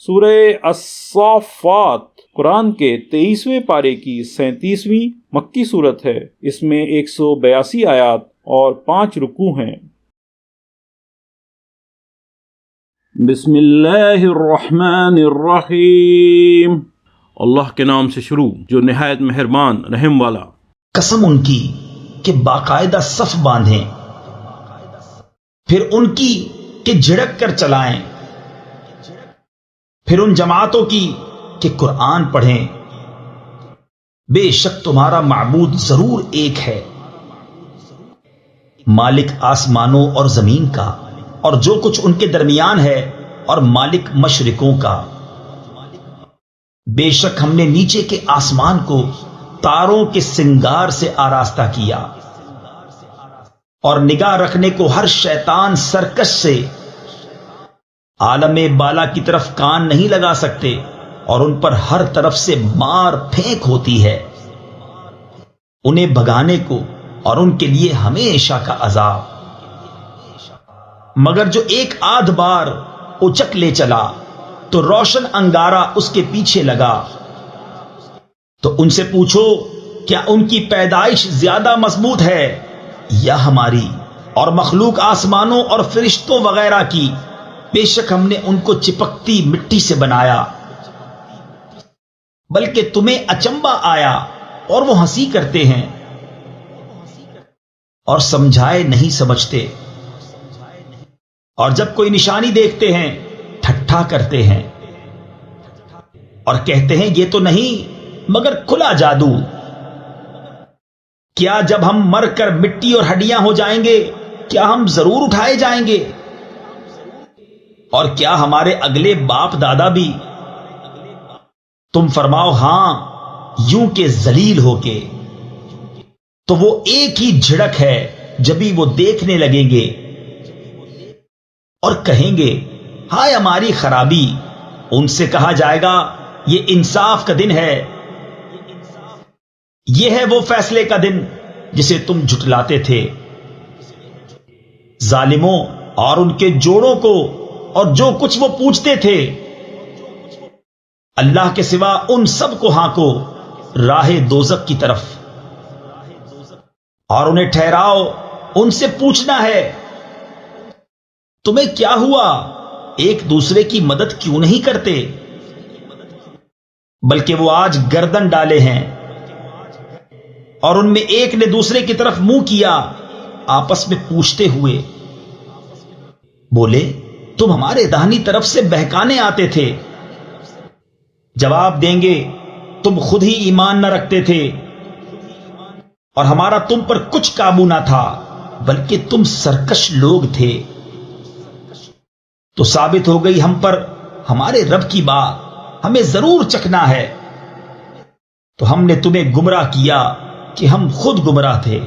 سورہ الصافات قرآن کے 23ویں پارے کی 37ویں مکی صورت ہے۔ اس میں 182 آیات اور 5 رکوع ہیں۔ بسم اللہ الرحمن الرحیم، اللہ کے نام سے شروع جو نہایت مہربان رحم والا۔ قسم ان کی کہ باقاعدہ صف باندھیں، پھر ان کی کہ جھڑک کر چلائیں، پھر ان جماعتوں کی کہ قرآن پڑھیں۔ بے شک تمہارا معبود ضرور ایک ہے، مالک آسمانوں اور زمین کا اور جو کچھ ان کے درمیان ہے، اور مالک مشرقوں کا۔ بے شک ہم نے نیچے کے آسمان کو تاروں کے سنگار سے آراستہ کیا، اور نگاہ رکھنے کو ہر شیطان سرکش سے عالم بالا کی طرف کان نہیں لگا سکتے، اور ان پر ہر طرف سے مار پھینک ہوتی ہے انہیں بھگانے کو، اور ان کے لیے ہمیشہ کا عذاب۔ مگر جو ایک آدھ بار اچک لے چلا تو روشن انگارہ اس کے پیچھے لگا۔ تو ان سے پوچھو کیا ان کی پیدائش زیادہ مضبوط ہے یا ہماری؟ اور مخلوق آسمانوں اور فرشتوں وغیرہ کی، بے شک ہم نے ان کو چپکتی مٹی سے بنایا، بلکہ تمہیں اچنبھا آیا اور وہ ہنسی کرتے ہیں اور سمجھائے نہیں سمجھتے، اور جب کوئی نشانی دیکھتے ہیں ٹھٹھا کرتے ہیں اور کہتے ہیں یہ تو نہیں مگر کھلا جادو۔ کیا جب ہم مر کر مٹی اور ہڈیاں ہو جائیں گے کیا ہم ضرور اٹھائے جائیں گے؟ اور کیا ہمارے اگلے باپ دادا بھی؟ تم فرماؤ ہاں، یوں کہ ذلیل ہو کے۔ تو وہ ایک ہی جھڑک ہے جبھی وہ دیکھنے لگیں گے اور کہیں گے ہائے ہماری خرابی۔ ان سے کہا جائے گا یہ انصاف کا دن ہے، یہ ہے وہ فیصلے کا دن جسے تم جھٹلاتے تھے۔ ظالموں اور ان کے جوڑوں کو اور جو کچھ وہ پوچھتے تھے، اللہ کے سوا ان سب کو ہانکو راہ دوزخ کی طرف، اور انہیں ٹھہراؤ، ان سے پوچھنا ہے تمہیں کیا ہوا، ایک دوسرے کی مدد کیوں نہیں کرتے؟ بلکہ وہ آج گردن ڈالے ہیں، اور ان میں ایک نے دوسرے کی طرف منہ کیا، آپس میں پوچھتے ہوئے بولے تم ہمارے داہنی طرف سے بہکانے آتے تھے۔ جواب دیں گے تم خود ہی ایمان نہ رکھتے تھے، اور ہمارا تم پر کچھ قابو نہ تھا، بلکہ تم سرکش لوگ تھے۔ تو ثابت ہو گئی ہم پر ہمارے رب کی بات، ہمیں ضرور چکھنا ہے۔ تو ہم نے تمہیں گمراہ کیا کہ ہم خود گمراہ تھے۔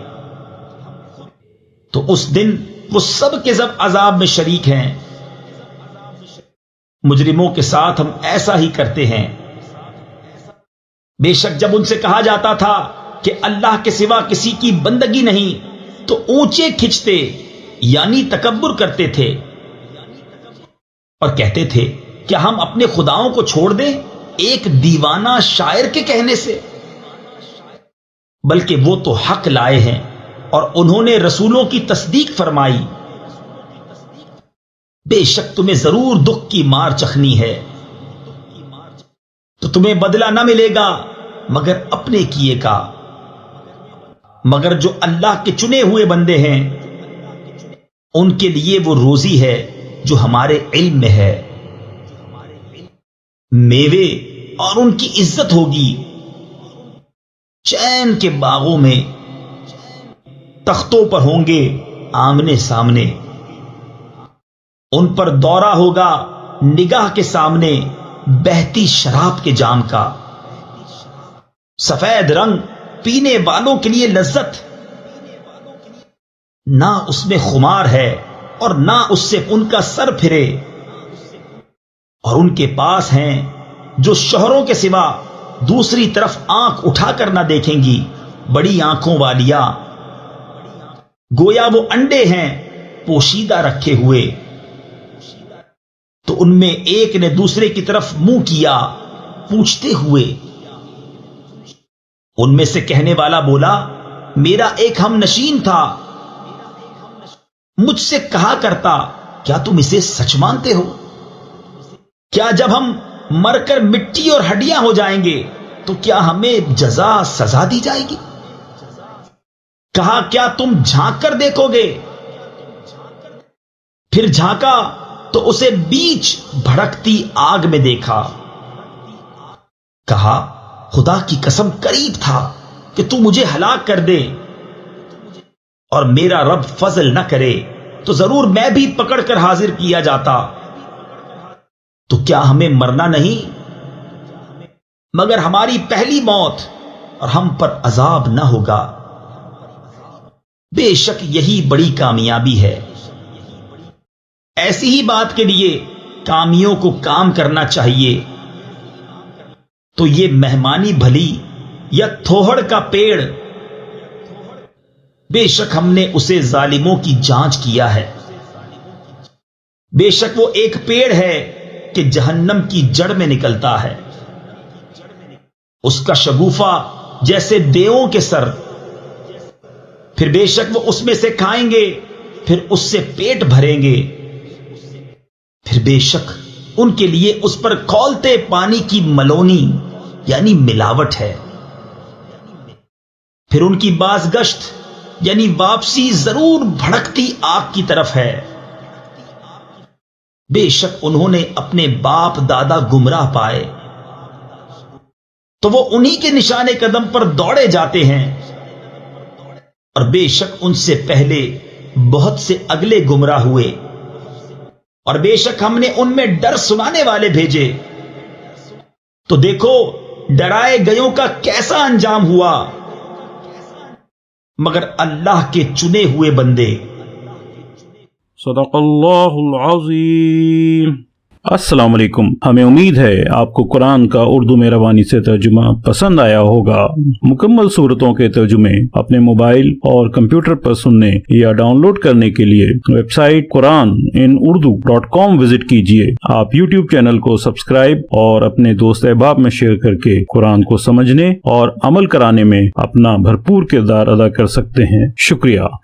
تو اس دن وہ سب کے سب عذاب میں شریک ہیں۔ مجرموں کے ساتھ ہم ایسا ہی کرتے ہیں۔ بے شک جب ان سے کہا جاتا تھا کہ اللہ کے سوا کسی کی بندگی نہیں، تو اونچے کھچتے یعنی تکبر کرتے تھے، اور کہتے تھے کیا ہم اپنے خداؤں کو چھوڑ دیں ایک دیوانہ شاعر کے کہنے سے؟ بلکہ وہ تو حق لائے ہیں اور انہوں نے رسولوں کی تصدیق فرمائی۔ بے شک تمہیں ضرور دکھ کی مار چکھنی ہے، تو تمہیں بدلہ نہ ملے گا مگر اپنے کیے کا۔ مگر جو اللہ کے چنے ہوئے بندے ہیں ان کے لیے وہ روزی ہے جو ہمارے علم میں ہے، میوے اور ان کی عزت ہوگی، چین کے باغوں میں تختوں پر ہوں گے آمنے سامنے، ان پر دورہ ہوگا نگاہ کے سامنے بہتی شراب کے جام کا، سفید رنگ پینے والوں کے لیے لذت، نہ اس میں خمار ہے اور نہ اس سے ان کا سر پھرے، اور ان کے پاس ہیں جو شوہروں کے سوا دوسری طرف آنکھ اٹھا کر نہ دیکھیں گی، بڑی آنکھوں والیاں، گویا وہ انڈے ہیں پوشیدہ رکھے ہوئے، تو ان میں ایک نے دوسرے کی طرف منہ کیا پوچھتے ہوئے۔ ان میں سے کہنے والا بولا، میرا ایک ہم نشین تھا، مجھ سے کہا کرتا، کیا تم اسے سچ مانتے ہو؟ کیا جب ہم مر کر مٹی اور ہڈیاں ہو جائیں گے تو کیا ہمیں جزا سزا دی جائے گی؟ کہا، کیا تم جھانک کر دیکھو گے؟ پھر جھانکا تو اسے بیچ بھڑکتی آگ میں دیکھا۔ کہا، خدا کی قسم قریب تھا کہ تو مجھے ہلاک کر دے، اور میرا رب فضل نہ کرے تو ضرور میں بھی پکڑ کر حاضر کیا جاتا۔ تو کیا ہمیں مرنا نہیں مگر ہماری پہلی موت، اور ہم پر عذاب نہ ہوگا؟ بے شک یہی بڑی کامیابی ہے۔ ایسی ہی بات کے لیے کامیوں کو کام کرنا چاہیے۔ تو یہ مہمانی بھلی یا تھوہڑ کا پیڑ، بے شک ہم نے اسے ظالموں کی جانچ کیا ہے۔ بے شک وہ ایک پیڑ ہے کہ جہنم کی جڑ میں نکلتا ہے، اس کا شگوفہ جیسے دیووں کے سر، پھر بے شک وہ اس میں سے کھائیں گے، پھر اس سے پیٹ بھریں گے، پھر بے شک ان کے لیے اس پر کھولتے پانی کی ملونی یعنی ملاوٹ ہے، پھر ان کی بازگشت یعنی واپسی ضرور بھڑکتی آگ کی طرف ہے۔ بے شک انہوں نے اپنے باپ دادا گمراہ پائے تو وہ انہی کے نشان قدم پر دوڑے جاتے ہیں، اور بے شک ان سے پہلے بہت سے اگلے گمراہ ہوئے، اور بے شک ہم نے ان میں ڈر سنانے والے بھیجے، تو دیکھو ڈرائے گئوں کا کیسا انجام ہوا، مگر اللہ کے چنے ہوئے بندے۔ صدق اللہ العظیم۔ السلام علیکم، ہمیں امید ہے آپ کو قرآن کا اردو میں روانی سے ترجمہ پسند آیا ہوگا۔ مکمل صورتوں کے ترجمے اپنے موبائل اور کمپیوٹر پر سننے یا ڈاؤن لوڈ کرنے کے لیے ویب سائٹ QuranInUrdu.com وزٹ کیجیے۔ آپ یوٹیوب چینل کو سبسکرائب اور اپنے دوست احباب میں شیئر کر کے قرآن کو سمجھنے اور عمل کرانے میں اپنا بھرپور کردار ادا کر سکتے ہیں۔ شکریہ۔